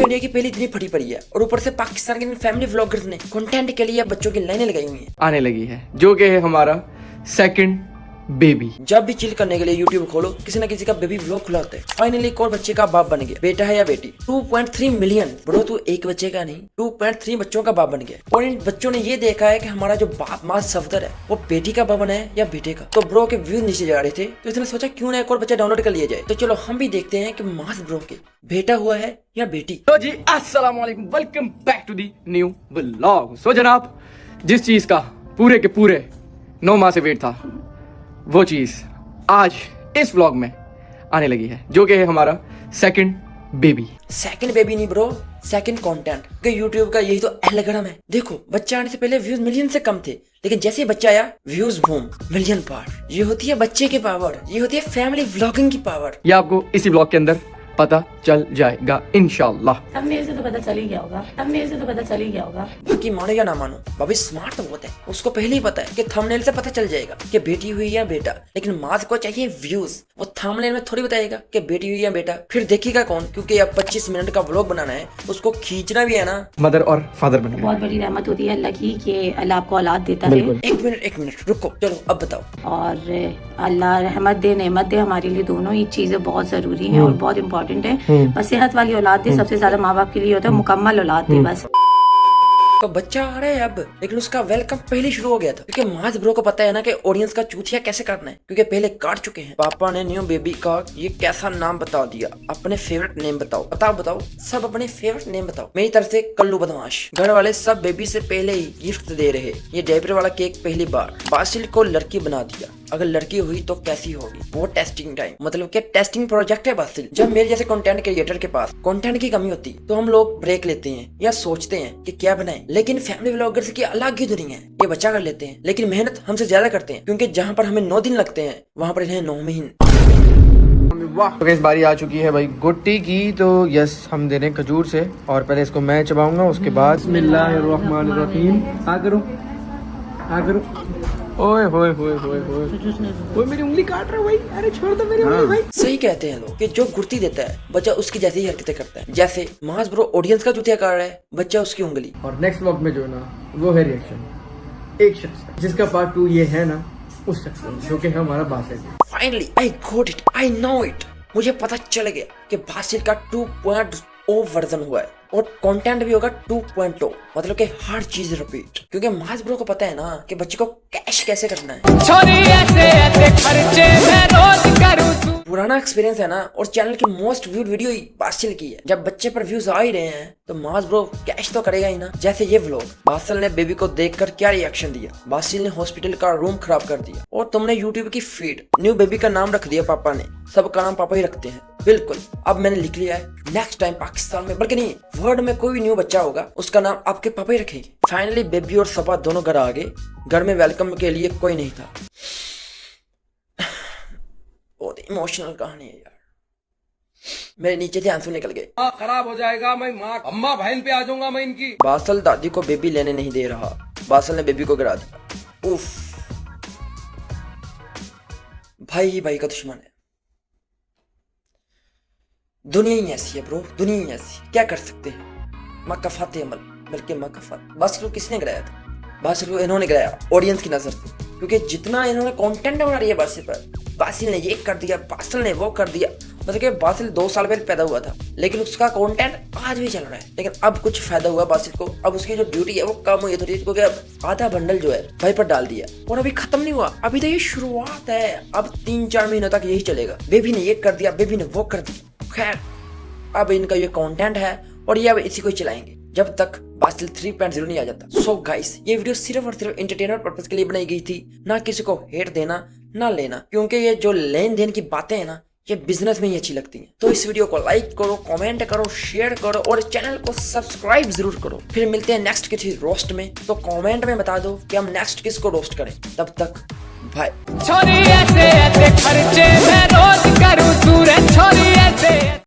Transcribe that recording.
तो इंडिया की पहली इतनी फटी पड़ी है और ऊपर से पाकिस्तान के फैमिली व्लॉगर्स ने कंटेंट के लिए बच्चों की लाइनें लगाई हुई हैं। आने लगी है जो कि है हमारा सेकंड बेबी। जब भी चिल करने के लिए यूट्यूब खोलो किसी न किसी का बेबी व्लॉग खुला होता है। फाइनली एक और बच्चे का बाप बन गया, बेटा है या बेटी। 2.3 मिलियन ब्रो, तू एक बच्चे का नहीं 2.3 बच्चों का बाप बन गया। और इन बच्चों ने ये देखा है कि हमारा जो बाप माँ सफदर है वो बेटी का बाप बना है या बेटे का। तो ब्रो के व्यूज नीचे जा रहे थे तो इसने सोचा क्यों ना एक और बच्चा डाउनलोड कर लिया जाए। तो चलो हम भी देखते हैं कि मास ब्रो के बेटा हुआ है या बेटी। तो जी अस्सलाम वालेकुम, welcome back to the new vlog. So जनाब, जिस चीज का पूरे के पूरे 9 माह से वेट था वो चीज आज इस व्लॉग में आने लगी है जो कि है हमारा सेकंड बेबी। सेकंड बेबी नहीं ब्रो, सेकंड कंटेंट। क्योंकि यूट्यूब का यही तो एल्गोरिथम है। देखो बच्चा आने से पहले व्यूज मिलियन से कम थे, लेकिन जैसे ही बच्चा आया व्यूज बूम, मिलियन पार। ये होती है बच्चे की पावर, ये होती है फैमिली व्लॉगिंग की पावर। ये आपको इसी व्लॉग के अंदर पता चल जाएगा इंशाल्लाह। थंबनेल से तो पता चल ही गया होगा, थंबनेल से तो पता चल ही गया होगा। बाकी मानो या ना मानो, भाभी स्मार्ट तो बहुत है, उसको पहले ही पता है कि थंबनेल से पता चल जाएगा कि बेटी हुई या बेटा। लेकिन मास को चाहिए व्यूज, वो थंबनेल में थोड़ी बताएगा कि बेटी हुई या बेटा। फिर देखेगा कौन? क्योंकि अब 25 मिनट का व्लॉग बनाना है, उसको खींचना भी है ना। मदर और फादर बन गए। बहुत बड़ी रहमत होती है अल्लाह की कि अल्लाह आपको औलाद देता है। एक मिनट रुको, चलो अब बताओ। और अल्लाह रहमत दे नेमत दे, हमारे लिए दोनों ही चीजें बहुत जरूरी हैं और बहुत इंपॉर्टेंट है। बस सेहत वाली औलाद दे, सबसे ज्यादा माँ बाप के लिए होता है मुकम्मल औलाद दे बस। तो बच्चा आ रहा है अब, लेकिन उसका वेलकम पहले शुरू हो गया था। क्योंकि मास ब्रो को पता है ना कि ऑडियंस का चूतिया कैसे करना है, क्योंकि पहले काट चुके हैं। पापा ने न्यू बेबी का ये कैसा नाम बता दिया। अपने फेवरेट नेम बताओ, बताओ सब अपने फेवरेट नेम बताओ। मेरी तरफ से कल्लू बदमाश। घर वाले सब बेबी से पहले ही गिफ्ट दे रहे। ये डायपर वाला केक पहली बार। बासिल को लड़की बना दिया, अगर लड़की हुई तो कैसी होगी? वो टेस्टिंग टाइम, मतलब क्या टेस्टिंग प्रोजेक्ट है बासिल। जब मेरे जैसे कंटेंट क्रिएटर के पास कंटेंट की कमी होती तो हम लोग ब्रेक लेते हैं या सोचते हैं कि क्या बनाएं। लेकिन फैमिली व्लॉगर्स की अलग ही दुनिया है। ये बच्चा कर लेते हैं लेकिन मेहनत हमसे ज्यादा करते हैं, क्योंकि जहाँ पर हमें 9 दिन लगते हैं वहाँ पर इन्हें 9 महीने। वाह, तो इस बारी आ चुकी है भाई गुट्टी की। तो यस, हम दे रहे हैं खजूर से और पहले इसको मैं चबाऊंगा, उसके बाद बिस्मिल्लाहिर्रहमानिर्रहीम। आ करो। ओए होए होए होए होए, वो मेरी उंगली काट रहा है भाई। अरे छोड़ दो मेरी उंगली भाई। सही कहते हैं लोग कि जो गुर्ती देता है बच्चा उसकी जैसी ही हरकतें करता है। जैसे मास ब्रो ऑडियंस का जूतिया कर रहा है, बच्चा उसकी उंगली। और नेक्स्ट व्लॉग में जो है ना वो है रिएक्शन एक शख्स का, जिसका पार्ट 2 ये है ना उस शख्स का, जो कि है हमारा Basil. Finally I got it, I know it. मुझे पता चल गया कि बासिल का 2.0 वर्जन हुआ है और कंटेंट भी होगा 2.0, मतलब कि हर चीज रिपीट। क्योंकि मास ब्रो को पता है ना कि बच्चे को कैश कैसे करना है। ऐसे खर्चे मैं रोज करूं। पुराना एक्सपीरियंस है ना, और चैनल की मोस्ट व्यूड वीडियो ही बासिल की है। जब बच्चे पर व्यूज आ ही रहे हैं तो मास ब्रो कैश तो करेगा ही ना। जैसे ये व्लॉग, बासिल ने बेबी को देखकर क्या रिएक्शन दिया। बासिल ने हॉस्पिटल का रूम खराब कर दिया और तुमने यूट्यूब की फीड न्यू बेबी का नाम रख दिया पापा ने। सबका नाम पापा ही रखते हैं। बिल्कुल, अब मैंने लिख लिया है, नेक्स्ट टाइम पाकिस्तान में, बल्कि नहीं वर्ल्ड में कोई भी न्यू बच्चा होगा उसका नाम आपके पापा ही रखेंगे। फाइनली बेबी और सपा दोनों घर आ गए। घर में वेलकम के लिए कोई नहीं था। बहुत इमोशनल कहानी है यार, मेरे नीचे से आंसू निकल गए। खराब हो जाएगा, मैं माँ अम्मा बहन पे आ जाऊंगा मैं इनकी। बासल दादी को बेबी लेने नहीं दे रहा, बासल ने बेबी को गिरा दिया। उफ, भाई ही भाई का दुश्मन है। दुनिया ही ऐसी है ब्रो, दुनिया ही ऐसी, क्या कर सकते हैं। मकफात अमल, बल्कि मकफात। बासिल को किसने गिराया था? बासिल को इन्होंने गिराया ऑडियंस की नजर से। क्योंकि जितना इन्होंने कंटेंट बना रही है बासिल पर, बासिल ने ये कर दिया, बासिल ने वो कर दिया। मतलब कि बासिल 2 साल पहले पैदा हुआ था लेकिन उसका कंटेंट आज भी चल रहा है। लेकिन अब कुछ फायदा हुआ बासिल को, अब उसकी जो ड्यूटी है वो कम हुई थोड़ी, क्योंकि अब आधा बंडल जो है भाई पर डाल दिया। और अभी खत्म नहीं हुआ, अभी तो ये शुरुआत है। अब 3-4 महीनों तक यही चलेगा। बेबी ने ये कर दिया, बेबी ने वो कर दिया। खैर, अब इनका ये कंटेंट है और ये अब इसी को ही चलाएंगे जब तक बासिल 3.0 नहीं आ जाता। सो गाइस, ये वीडियो सिर्फ और सिर्फ एंटरटेनमेंट पर्पस के लिए बनाई गई थी, ना किसी को हेट देना ना लेना। क्योंकि ये जो लेन देन की बातें हैं ना, ये बिजनेस में ही अच्छी लगती हैं। तो इस वीडियो को लाइक करो, कमेंट करो, शेयर करो और चैनल को सब्सक्राइब जरूर करो। फिर मिलते हैं नेक्स्ट किसी रोस्ट में। तो कमेंट में बता दो कि हम नेक्स्ट किसको रोस्ट करें। तब तक बाय। छोरी ऐसे ऐसे खर्चे मैं रोज करूं सूरज, छोरी ऐसे